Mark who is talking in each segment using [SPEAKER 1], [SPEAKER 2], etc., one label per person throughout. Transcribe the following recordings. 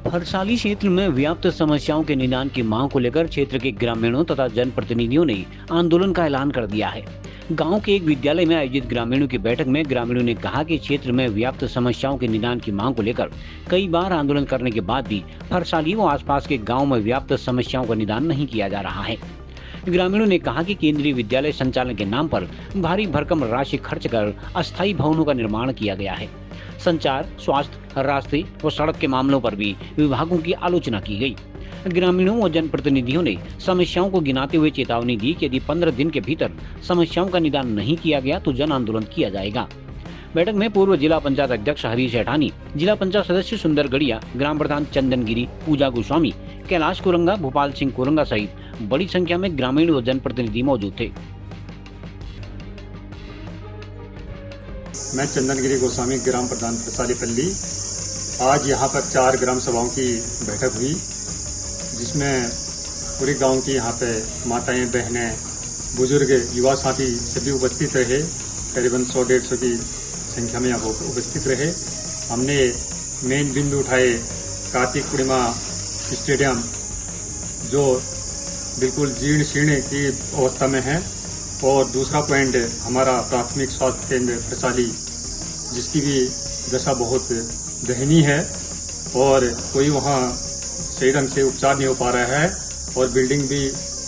[SPEAKER 1] हरसाली क्षेत्र में व्याप्त समस्याओं के निदान की मांग को लेकर क्षेत्र के ग्रामीणों तथा जनप्रतिनिधियों ने आंदोलन का ऐलान कर दिया है। गांव के एक विद्यालय में आयोजित ग्रामीणों की बैठक में ग्रामीणों ने कहा कि क्षेत्र में व्याप्त समस्याओं के निदान की मांग को लेकर कई बार आंदोलन करने के बाद भी हरसाली व आसपास के गाँव में व्याप्त समस्याओं का निदान नहीं किया जा रहा है। ग्रामीणों ने कहा कि केंद्रीय विद्यालय संचालन के नाम पर भारी भरकम राशि खर्च कर अस्थायी भवनों का निर्माण किया गया है। संचार, स्वास्थ्य, रास्ते व सड़क के मामलों पर भी विभागों की आलोचना की गई। ग्रामीणों व जनप्रतिनिधियों ने समस्याओं को गिनाते हुए चेतावनी दी कि यदि 15 दिन के भीतर समस्याओं का निदान नहीं किया गया तो जन आंदोलन किया जाएगा। बैठक में पूर्व जिला पंचायत अध्यक्ष हरीश ऐठानी, जिला पंचायत सदस्य सुंदर गढ़िया, ग्राम प्रधान चंदन गिरी, पूजा गोस्वामी, कैलाश कुरंगा, भोपाल सिंह कुरंगा सहित बड़ी संख्या में ग्रामीण व जनप्रतिनिधि मौजूद थे।
[SPEAKER 2] मैं चंदन गिरी गोस्वामी, ग्राम प्रधान प्रसालीपल्ली। आज यहाँ पर 4 ग्राम सभाओं की बैठक हुई, जिसमें पूरे गांव की यहाँ पे माताएं, बहनें, बुजुर्ग, युवा साथी सभी उपस्थित रहे। करीबन 100-150 की संख्या में यहाँ उपस्थित रहे। हमने मेन बिंदु उठाए कार्तिक पूर्णिमा स्टेडियम, जो बिल्कुल जीर्ण शीर्ण की अवस्था में है, और दूसरा पॉइंट हमारा प्राथमिक स्वास्थ्य केंद्र प्रसाली, जिसकी भी दशा बहुत दयनीय है और कोई वहाँ सही ढंग से उपचार नहीं हो पा रहा है, और बिल्डिंग भी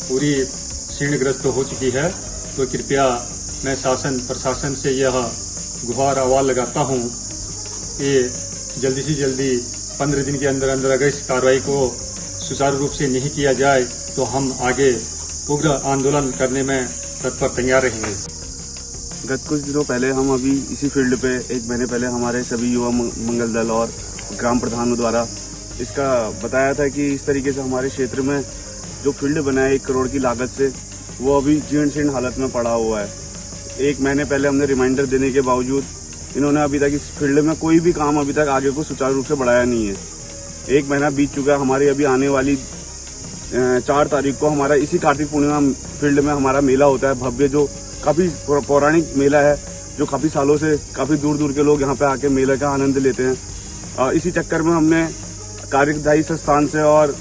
[SPEAKER 2] पूरी शीर्णग्रस्त हो चुकी है। तो कृपया मैं शासन प्रशासन से यह गुहार आवाज लगाता हूँ कि जल्दी से जल्दी 15 दिन के अंदर अंदर अगर इस कार्रवाई को सुचारू रूप से नहीं किया जाए तो हम आगे उग्र आंदोलन करने में तत्पर तैयार रहेंगे।
[SPEAKER 3] गत कुछ दिनों पहले हम अभी इसी फील्ड पे 1 महीने पहले हमारे सभी युवा मंगल दल और ग्राम प्रधानों द्वारा इसका बताया था कि इस तरीके से हमारे क्षेत्र में जो फील्ड बना है 1 करोड़ की लागत से, वो अभी जीर्ण शीर्ण हालत में पड़ा हुआ है। 1 महीने पहले हमने रिमाइंडर देने के बावजूद इन्होंने अभी तक इस फील्ड में कोई भी काम अभी तक आगे को सुचारू रूप से बढ़ाया नहीं है। 1 महीना बीत चुका है। हमारी अभी आने वाली 4 तारीख को हमारा इसी कार्तिक पूर्णिमा फील्ड में हमारा मेला होता है भव्य, जो काफ़ी पौराणिक मेला है, जो काफ़ी सालों से काफ़ी दूर दूर के लोग यहाँ पे आके मेले का आनंद लेते हैं। इसी चक्कर में हमने कार्यदायी संस्थान से और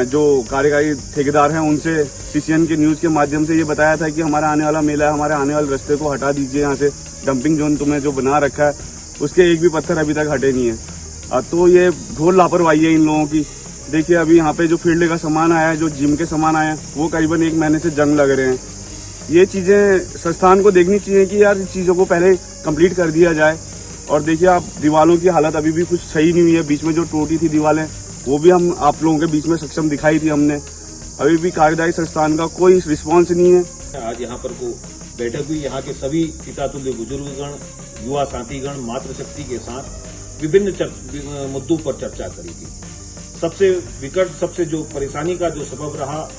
[SPEAKER 3] जो कार्यकारी ठेकेदार हैं उनसे सीसीएन के न्यूज़ के माध्यम से ये बताया था कि हमारा आने वाला मेला है, हमारे आने वाले रास्ते को हटा दीजिए, यहाँ से डंपिंग जोन तुम्हें जो बना रखा है उसके एक भी पत्थर अभी तक हटे नहीं है। तो ये घोर लापरवाही है इन लोगों की। देखिए अभी यहाँ पे जो फील्ड का सामान आया है, जो जिम के सामान आए हैं, वो करीबन 1 महीने से जंग लग रहे हैं। ये चीज़ें संस्थान को देखनी चाहिए कि यार इस चीज़ों को पहले कंप्लीट कर दिया जाए। और देखिए आप दीवारों की हालत अभी भी कुछ सही नहीं हुई है। बीच में जो टूटी थी दीवारें, वो भी हम आप लोगों के बीच में सक्षम दिखाई थी हमने। अभी भी कार्यदायी संस्थान का कोई रिस्पॉन्स नहीं है।
[SPEAKER 4] आज यहाँ पर को बैठक हुई, यहाँ के सभी पितातुल्य बुजुर्गगण, युवा साथीगण मातृशक्ति के साथ विभिन्न मुद्दों पर चर्चा करी गई। सबसे विकट, सबसे जो परेशानी का जो सबब रहा,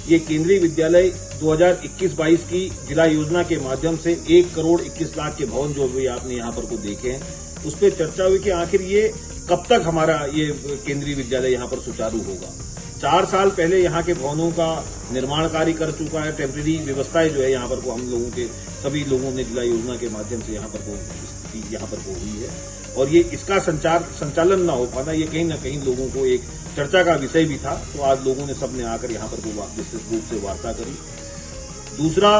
[SPEAKER 4] ये केंद्रीय विद्यालय 2021-22 की जिला योजना के माध्यम से 1 करोड़ 21 लाख के भवन जो भी आपने यहाँ पर को देखे हैं, उस पर चर्चा हुई कि आखिर ये कब तक हमारा ये केंद्रीय विद्यालय यहाँ पर सुचारू होगा। 4 साल पहले यहाँ के भवनों का निर्माण कार्य कर चुका है। टेम्परेरी व्यवस्थाएं जो है यहाँ पर को हम लोगों के सभी लोगों ने जिला योजना के माध्यम से यहाँ पर को हुई है, और ये इसका संचालन ना हो पाना, ये कहीं ना कहीं लोगों को एक चर्चा का विषय भी था। तो आज लोगों ने सबने आकर यहाँ पर को विस्तृत रूप से वार्ता करी। दूसरा,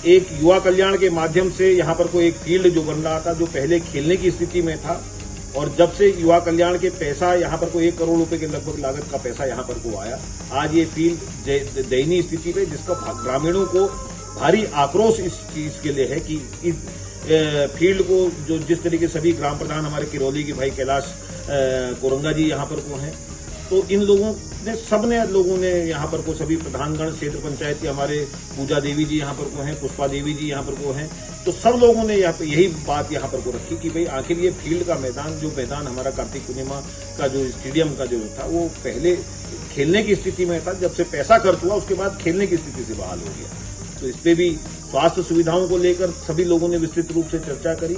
[SPEAKER 4] एक युवा कल्याण के माध्यम से यहाँ पर को एक फील्ड जो बन रहा था, जो पहले खेलने की स्थिति में था, और जब से युवा कल्याण के पैसा यहाँ पर को 1 करोड़ रुपए के लगभग लागत का पैसा यहाँ पर को आया, आज ये फील्ड दयनीय स्थिति में, जिसका ग्रामीणों को भारी आक्रोश इस चीज के लिए है कि इस फील्ड को जो जिस तरीके सभी ग्राम प्रधान हमारे किरौली के भाई कैलाश कुरंगा जी यहाँ पर को हैं, तो इन लोगों ने सबने लोगों ने यहाँ पर को सभी प्रधानगण, क्षेत्र पंचायत के हमारे पूजा देवी जी यहाँ पर को हैं, पुष्पा देवी जी यहाँ पर को हैं, तो सब लोगों ने यहाँ पे यही बात यहाँ पर को रखी कि भाई आखिर ये फील्ड का मैदान, जो मैदान हमारा कार्तिक पूर्णिमा का जो स्टेडियम का जो था, वो पहले खेलने की स्थिति में था। जब से पैसा खर्च हुआ उसके बाद खेलने की स्थिति से बहाल हो गया। तो इस पे भी स्वास्थ्य सुविधाओं को लेकर सभी लोगों ने विस्तृत रूप से चर्चा करी।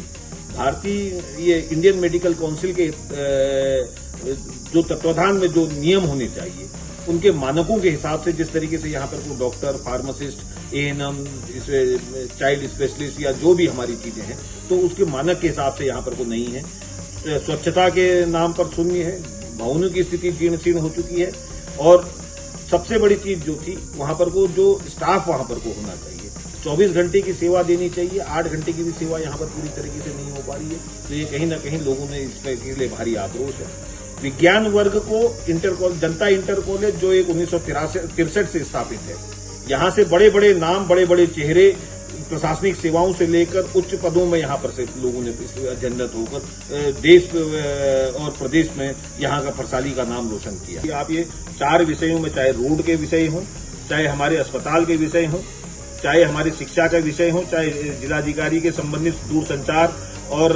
[SPEAKER 4] भारतीय ये इंडियन मेडिकल काउंसिल के जो तत्वाधान में जो नियम होने चाहिए, उनके मानकों के हिसाब से जिस तरीके से यहाँ पर कोई doctor, pharmacist, ANM, child specialist या जो भी हमारी चीजें हैं, तो उसके मानक के हिसाब से यहाँ पर को नहीं है। स्वच्छता के नाम पर शून्य है, भवनों की स्थिति जीर्ण शीर्ण हो चुकी है। और सबसे बड़ी चीज जो थी वहां पर को जो स्टाफ वहां पर को होना चाहिए, 24 घंटे की सेवा देनी चाहिए, 8 घंटे की भी सेवा यहाँ पर पूरी तरीके से नहीं हो पा रही है। तो ये कहीं ना कहीं लोगों में इसके लिए भारी आक्रोश है। विज्ञान वर्ग को जनता इंटर कॉलेज जो एक 1963 से स्थापित है, यहाँ से बड़े बड़े नाम, बड़े बड़े चेहरे प्रशासनिक सेवाओं से लेकर उच्च पदों में यहाँ पर से लोगों ने अध्ययनरत होकर देश और प्रदेश में यहाँ का फरसाली का नाम रोशन किया। आप ये 4 विषयों में, चाहे रोड के विषय हों, चाहे हमारे अस्पताल के विषय हों, चाहे हमारी शिक्षा का विषय हो, चाहे जिलाधिकारी के संबंधित दूरसंचार और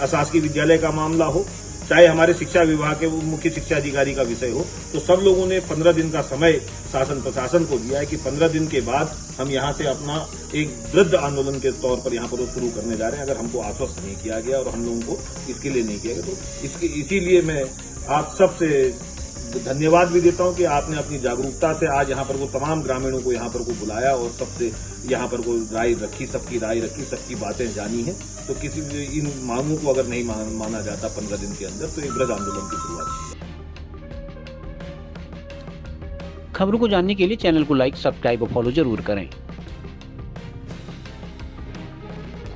[SPEAKER 4] अशासकीय विद्यालय का मामला हो, चाहे हमारे शिक्षा विभाग के मुख्य शिक्षा अधिकारी का विषय हो, तो सब लोगों ने 15 दिन का समय शासन प्रशासन को दिया है कि 15 दिन के बाद हम यहाँ से अपना एक वृद्ध आंदोलन के तौर पर यहाँ पर शुरू करने जा रहे हैं। अगर हमको आश्वस्त नहीं किया गया और हम लोगों को इसके लिए नहीं किया गया, तो इसीलिए मैं आप सबसे धन्यवाद भी देता हूं कि आपने अपनी जागरूकता से आज यहाँ पर वो तमाम ग्रामीणों को यहाँ पर को बुलाया और सबसे यहाँ पर को राय रखी, सबकी राय रखी, सबकी बातें जानी है। तो किसी भी इन मांगों को अगर नहीं माना जाता 15 दिन के अंदर, तो एक वृहद आंदोलन की शुरुआत की।
[SPEAKER 1] खबरों को जानने के लिए चैनल को लाइक, सब्सक्राइब और फॉलो जरूर करें।